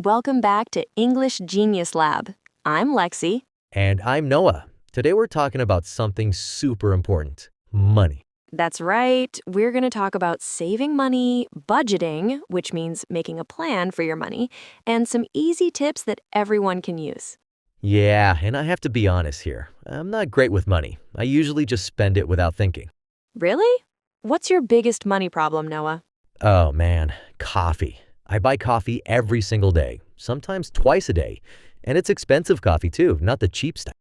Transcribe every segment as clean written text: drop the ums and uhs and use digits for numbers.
Welcome back to English Genius Lab. I'm Lexi. And I'm Noah. Today we're talking about something super important, money. That's right. We're going to talk about saving money, budgeting, which means making a plan for your money, and some easy tips that everyone can use. Yeah, and I have to be honest here. I'm not great with money. I usually just spend it without thinking. Really? What's your biggest money problem, Noah? Oh man, coffee. I buy coffee every single day, sometimes twice a day. And it's expensive coffee too, not the cheap stuff.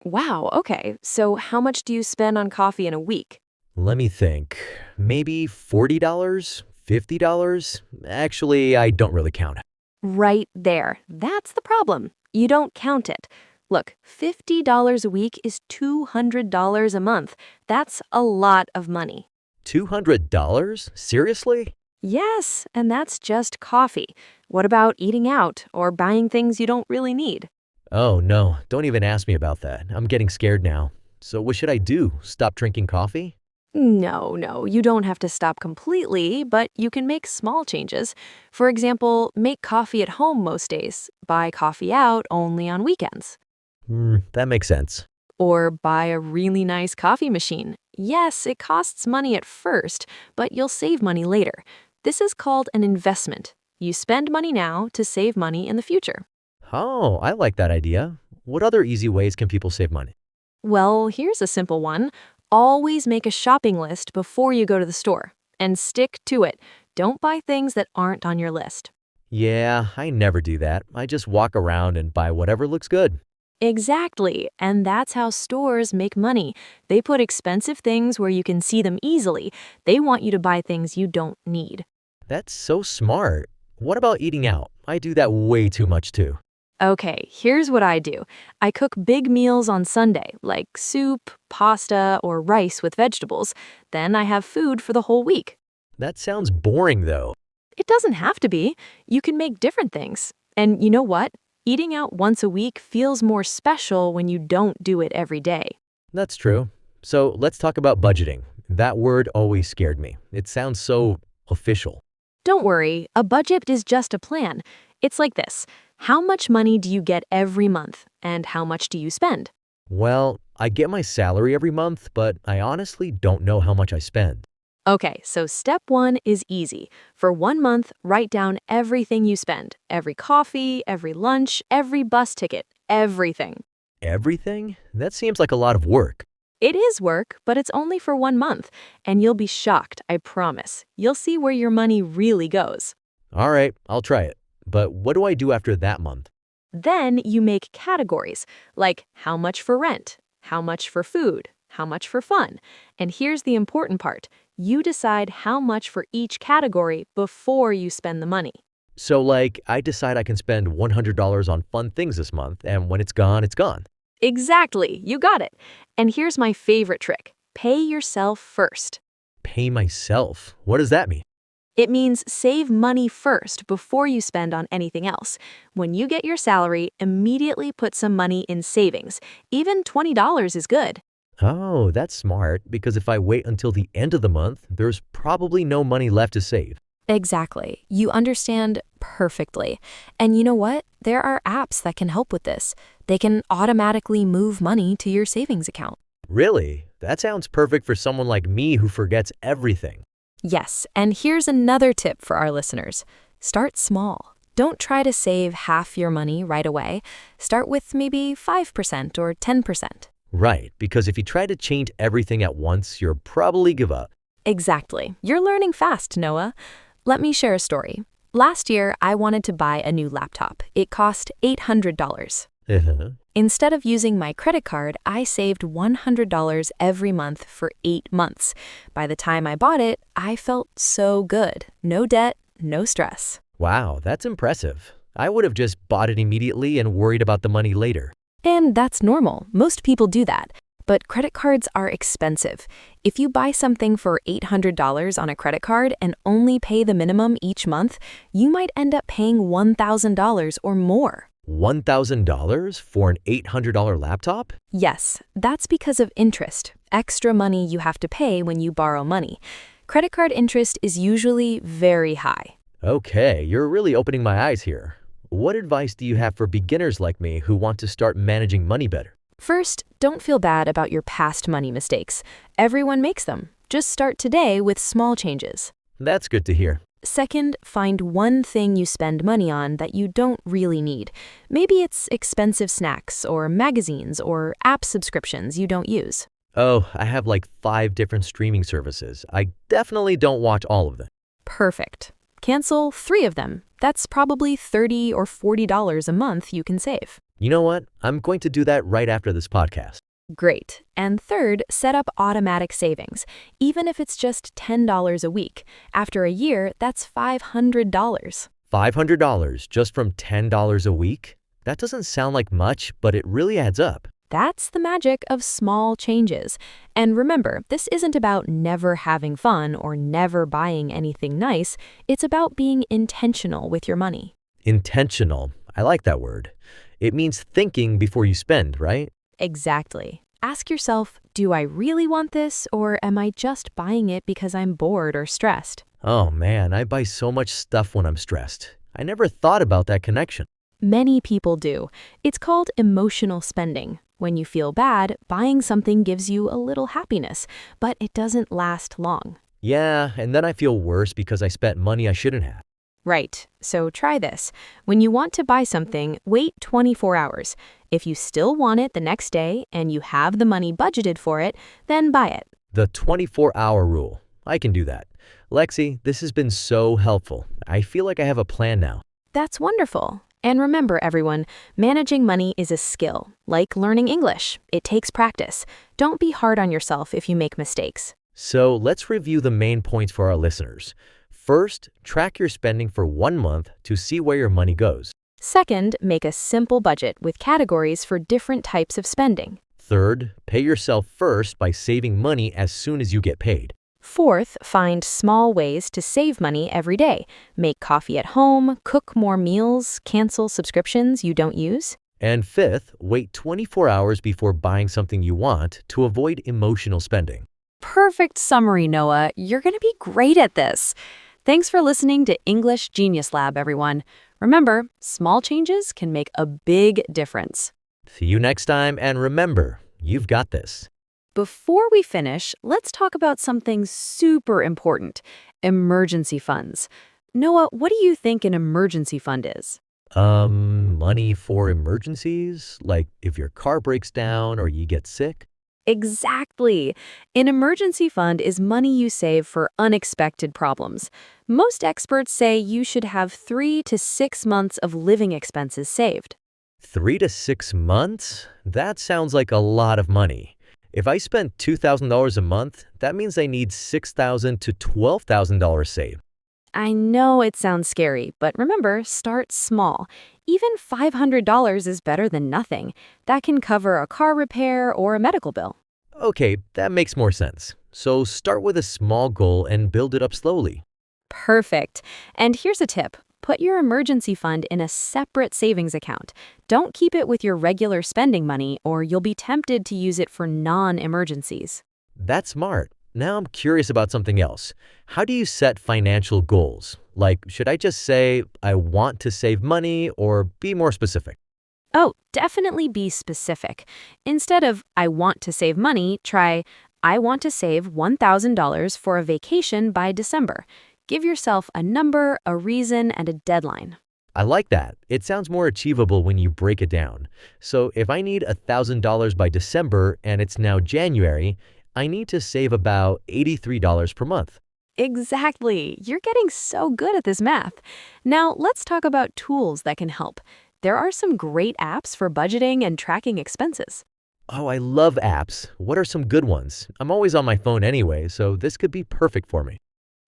Wow, okay. So how much do you spend on coffee in a week? Let me think. Maybe $40? $50? Actually, I don't really count it. Right there. That's the problem. You don't count it. Look, $50 a week is $200 a month. That's a lot of money. $200? Seriously? Yes, and that's just coffee. What about eating out or buying things you don't really need? Oh no, don't even ask me about that. I'm getting scared now. So what should I do? Stop drinking coffee? No, you don't have to stop completely, but you can make small changes. For example, make coffee at home most days, buy coffee out only on weekends. That makes sense. Or buy a really nice coffee machine. Yes, it costs money at first, but you'll save money later. This is called an investment. You spend money now to save money in the future. Oh, I like that idea. What other easy ways can people save money? Well, here's a simple one. Always make a shopping list before you go to the store. And stick to it. Don't buy things that aren't on your list. Yeah, I never do that. I just walk around and buy whatever looks good. Exactly, and that's how stores make money. They put expensive things where you can see them easily. They want you to buy things you don't need. That's so smart. What about eating out? I do that way too much too. Okay, here's what I do. I cook big meals on Sunday, like soup, pasta, or rice with vegetables. Then I have food for the whole week. That sounds boring though. It doesn't have to be. You can make different things. And you know what? Eating out once a week feels more special when you don't do it every day. That's true. So let's talk about budgeting. That word always scared me. It sounds so official. Don't worry, a budget is just a plan. It's like this. How much money do you get every month, and how much do you spend? Well, I get my salary every month, but I honestly don't know how much I spend. Okay, so step one is easy. For 1 month, write down everything you spend. Every coffee, every lunch, every bus ticket, everything. Everything? That seems like a lot of work. It is work, but it's only for 1 month. And you'll be shocked, I promise. You'll see where your money really goes. All right, I'll try it. But what do I do after that month? Then you make categories, like how much for rent, how much for food, how much for fun. And here's the important part. You decide how much for each category before you spend the money. So like, I decide I can spend $100 on fun things this month, and when it's gone, it's gone. Exactly, you got it. And here's my favorite trick. Pay yourself first. Pay myself? What does that mean? It means save money first before you spend on anything else. When you get your salary, immediately put some money in savings. Even $20 is good. Oh, that's smart, because if I wait until the end of the month, there's probably no money left to save. Exactly. You understand perfectly. And you know what? There are apps that can help with this. They can automatically move money to your savings account. Really? That sounds perfect for someone like me who forgets everything. Yes, and here's another tip for our listeners. Start small. Don't try to save half your money right away. Start with maybe 5% or 10%. Right, because if you try to change everything at once, you'll probably give up. Exactly. You're learning fast, Noah. Let me share a story. Last year, I wanted to buy a new laptop. It cost $800. Instead of using my credit card, I saved $100 every month for 8 months. By the time I bought it, I felt so good. No debt, no stress. Wow, that's impressive. I would have just bought it immediately and worried about the money later. And that's normal. Most people do that. But credit cards are expensive. If you buy something for $800 on a credit card and only pay the minimum each month, you might end up paying $1,000 or more. $1,000 for an $800 laptop? Yes, that's because of interest, extra money you have to pay when you borrow money. Credit card interest is usually very high. Okay, you're really opening my eyes here. What advice do you have for beginners like me who want to start managing money better? First, don't feel bad about your past money mistakes. Everyone makes them. Just start today with small changes. That's good to hear. Second, find one thing you spend money on that you don't really need. Maybe it's expensive snacks or magazines or app subscriptions you don't use. Oh, I have like 5 different streaming services. I definitely don't watch all of them. Perfect. Cancel 3 of them. That's probably $30 or $40 a month you can save. You know what? I'm going to do that right after this podcast. Great. And third, set up automatic savings. Even if it's just $10 a week. After a year, that's $500. $500 just from $10 a week? That doesn't sound like much, but it really adds up. That's the magic of small changes. And remember, this isn't about never having fun or never buying anything nice. It's about being intentional with your money. Intentional. I like that word. It means thinking before you spend, right? Exactly. Ask yourself, do I really want this, or am I just buying it because I'm bored or stressed? Oh man, I buy so much stuff when I'm stressed. I never thought about that connection. Many people do. It's called emotional spending. When you feel bad, buying something gives you a little happiness, but it doesn't last long. Yeah, and then I feel worse because I spent money I shouldn't have. Right, so try this. When you want to buy something, wait 24 hours. If you still want it the next day and you have the money budgeted for it, then buy it. The 24-hour rule. I can do that. Lexi, this has been so helpful. I feel like I have a plan now. That's wonderful. And remember, everyone, managing money is a skill, like learning English. It takes practice. Don't be hard on yourself if you make mistakes. So let's review the main points for our listeners. First, track your spending for 1 month to see where your money goes. Second, make a simple budget with categories for different types of spending. Third, pay yourself first by saving money as soon as you get paid. Fourth, find small ways to save money every day. Make coffee at home, cook more meals, cancel subscriptions you don't use. And fifth, wait 24 hours before buying something you want to avoid emotional spending. Perfect summary, Noah. You're going to be great at this. Thanks for listening to English Genius Lab, everyone. Remember, small changes can make a big difference. See you next time, and remember, you've got this. Before we finish, let's talk about something super important, emergency funds. Noah, what do you think an emergency fund is? Money for emergencies? Like if your car breaks down or you get sick? Exactly. An emergency fund is money you save for unexpected problems. Most experts say you should have 3 to 6 months of living expenses saved. 3 to 6 months? That sounds like a lot of money. If I spend $2,000 a month, that means I need $6,000 to $12,000 saved. I know it sounds scary, but remember, start small. Even $500 is better than nothing. That can cover a car repair or a medical bill. Okay, that makes more sense. So start with a small goal and build it up slowly. Perfect. And here's a tip. Put your emergency fund in a separate savings account. Don't keep it with your regular spending money, or you'll be tempted to use it for non-emergencies. That's smart. Now I'm curious about something else. How do you set financial goals? Like, should I just say, I want to save money, or be more specific? Oh, definitely be specific. Instead of, I want to save money, try, I want to save $1,000 for a vacation by December. Give yourself a number, a reason, and a deadline. I like that. It sounds more achievable when you break it down. So if I need $1,000 by December and it's now January, I need to save about $83 per month. Exactly. You're getting so good at this math. Now, let's talk about tools that can help. There are some great apps for budgeting and tracking expenses. Oh, I love apps. What are some good ones? I'm always on my phone anyway, so this could be perfect for me.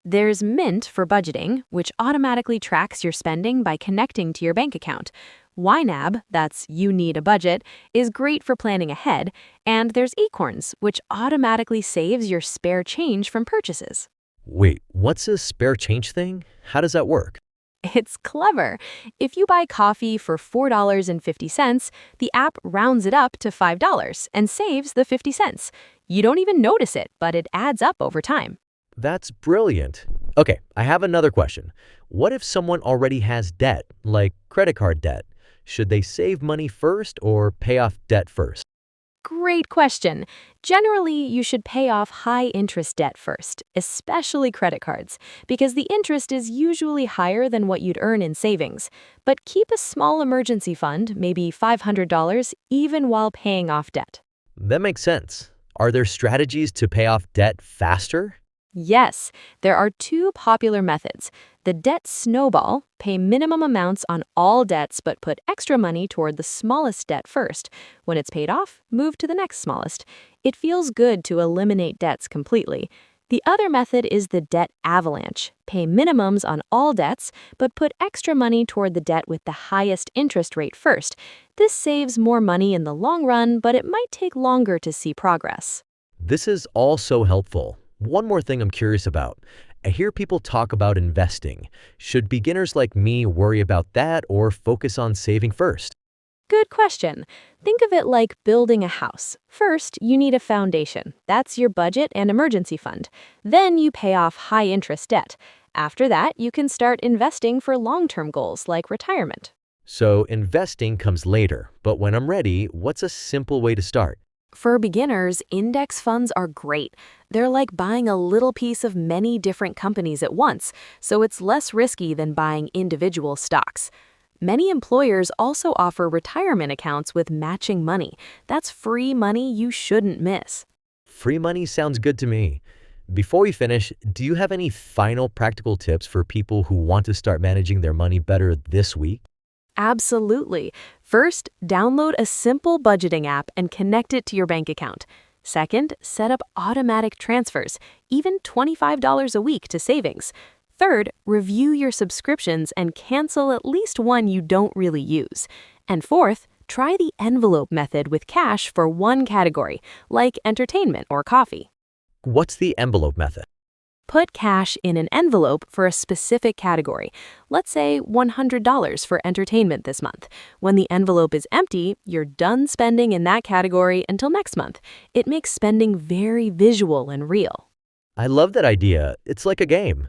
There's Mint for budgeting, which automatically tracks your spending by connecting to your bank account. YNAB, that's You Need a Budget, is great for planning ahead. And there's Acorns, which automatically saves your spare change from purchases. Wait, what's a spare change thing? How does that work? It's clever. If you buy coffee for $4.50, the app rounds it up to $5 and saves the 50 cents. You don't even notice it, but it adds up over time. That's brilliant. Okay, I have another question. What if someone already has debt, like credit card debt? Should they save money first or pay off debt first? Great question. Generally, you should pay off high-interest debt first, especially credit cards, because the interest is usually higher than what you'd earn in savings. But keep a small emergency fund, maybe $500, even while paying off debt. That makes sense. Are there strategies to pay off debt faster? Yes, there are two popular methods. The debt snowball, pay minimum amounts on all debts but put extra money toward the smallest debt first. When it's paid off, move to the next smallest. It feels good to eliminate debts completely. The other method is the debt avalanche, pay minimums on all debts but put extra money toward the debt with the highest interest rate first. This saves more money in the long run, but it might take longer to see progress. This is all so helpful. One more thing I'm curious about. I hear people talk about investing. Should beginners like me worry about that or focus on saving first? Good question. Think of it like building a house. First, you need a foundation. That's your budget and emergency fund. Then you pay off high-interest debt. After that, you can start investing for long-term goals like retirement. So investing comes later, but when I'm ready, what's a simple way to start? For beginners, index funds are great. They're like buying a little piece of many different companies at once, so it's less risky than buying individual stocks. Many employers also offer retirement accounts with matching money. That's free money you shouldn't miss. Free money sounds good to me. Before we finish, do you have any final practical tips for people who want to start managing their money better this week? Absolutely. First, download a simple budgeting app and connect it to your bank account. Second, set up automatic transfers, even $25 a week to savings. Third, review your subscriptions and cancel at least one you don't really use. And fourth, try the envelope method with cash for one category, like entertainment or coffee. What's the envelope method? Put cash in an envelope for a specific category. Let's say $100 for entertainment this month. When the envelope is empty, you're done spending in that category until next month. It makes spending very visual and real. I love that idea. It's like a game.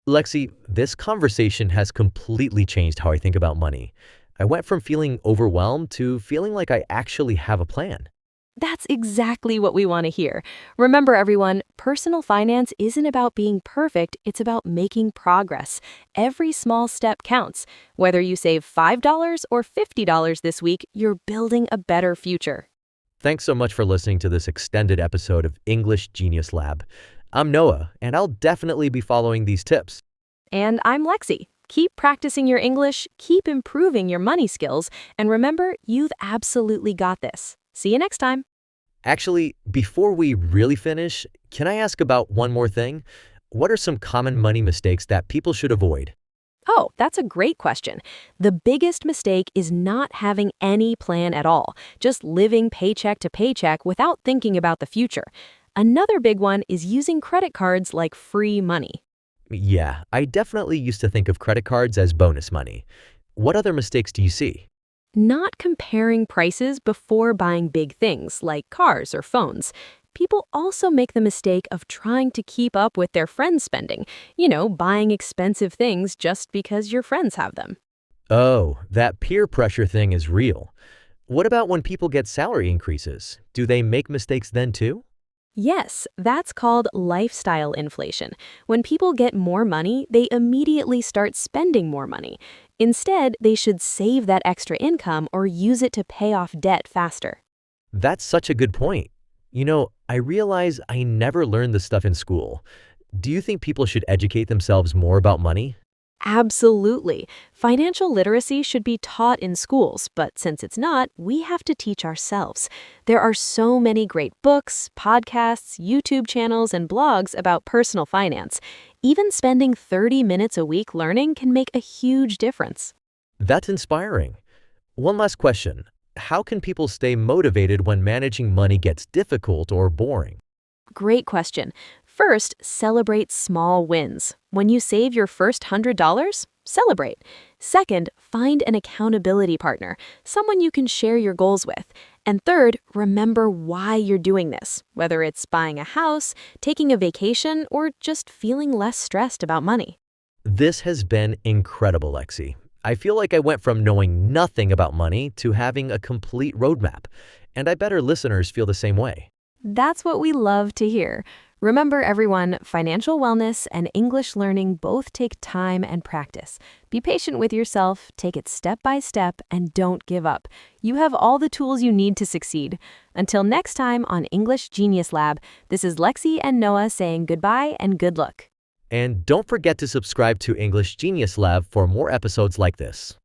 Lexi, this conversation has completely changed how I think about money. I went from feeling overwhelmed to feeling like I actually have a plan. That's exactly what we want to hear. Remember, everyone, personal finance isn't about being perfect, it's about making progress. Every small step counts. Whether you save $5 or $50 this week, you're building a better future. Thanks so much for listening to this extended episode of English Genius Lab. I'm Noah, and I'll definitely be following these tips. And I'm Lexi. Keep practicing your English, keep improving your money skills, and remember, you've absolutely got this. See you next time. Actually, before we really finish, can I ask about one more thing? What are some common money mistakes that people should avoid? Oh, that's a great question. The biggest mistake is not having any plan at all, just living paycheck to paycheck without thinking about the future. Another big one is using credit cards like free money. Yeah, I definitely used to think of credit cards as bonus money. What other mistakes do you see? Not comparing prices before buying big things like cars or phones. People also make the mistake of trying to keep up with their friends' spending, buying expensive things just because your friends have them. Oh, that peer pressure thing is real. What about when people get salary increases? Do they make mistakes then too? Yes, that's called lifestyle inflation. When people get more money, they immediately start spending more money. Instead, they should save that extra income or use it to pay off debt faster. That's such a good point. I realize I never learned this stuff in school. Do you think people should educate themselves more about money? Absolutely. Financial literacy should be taught in schools, but since it's not, we have to teach ourselves. There are so many great books, podcasts, YouTube channels, and blogs about personal finance. Even spending 30 minutes a week learning can make a huge difference. That's inspiring. One last question. How can people stay motivated when managing money gets difficult or boring? Great question. First, celebrate small wins. When you save your first $100, celebrate. Second, find an accountability partner, someone you can share your goals with. And third, remember why you're doing this, whether it's buying a house, taking a vacation, or just feeling less stressed about money. This has been incredible, Lexi. I feel like I went from knowing nothing about money to having a complete roadmap, and I bet our listeners feel the same way. That's what we love to hear. Remember, everyone, financial wellness and English learning both take time and practice. Be patient with yourself, take it step by step, and don't give up. You have all the tools you need to succeed. Until next time on English Genius Lab, this is Lexi and Noah saying goodbye and good luck. And don't forget to subscribe to English Genius Lab for more episodes like this.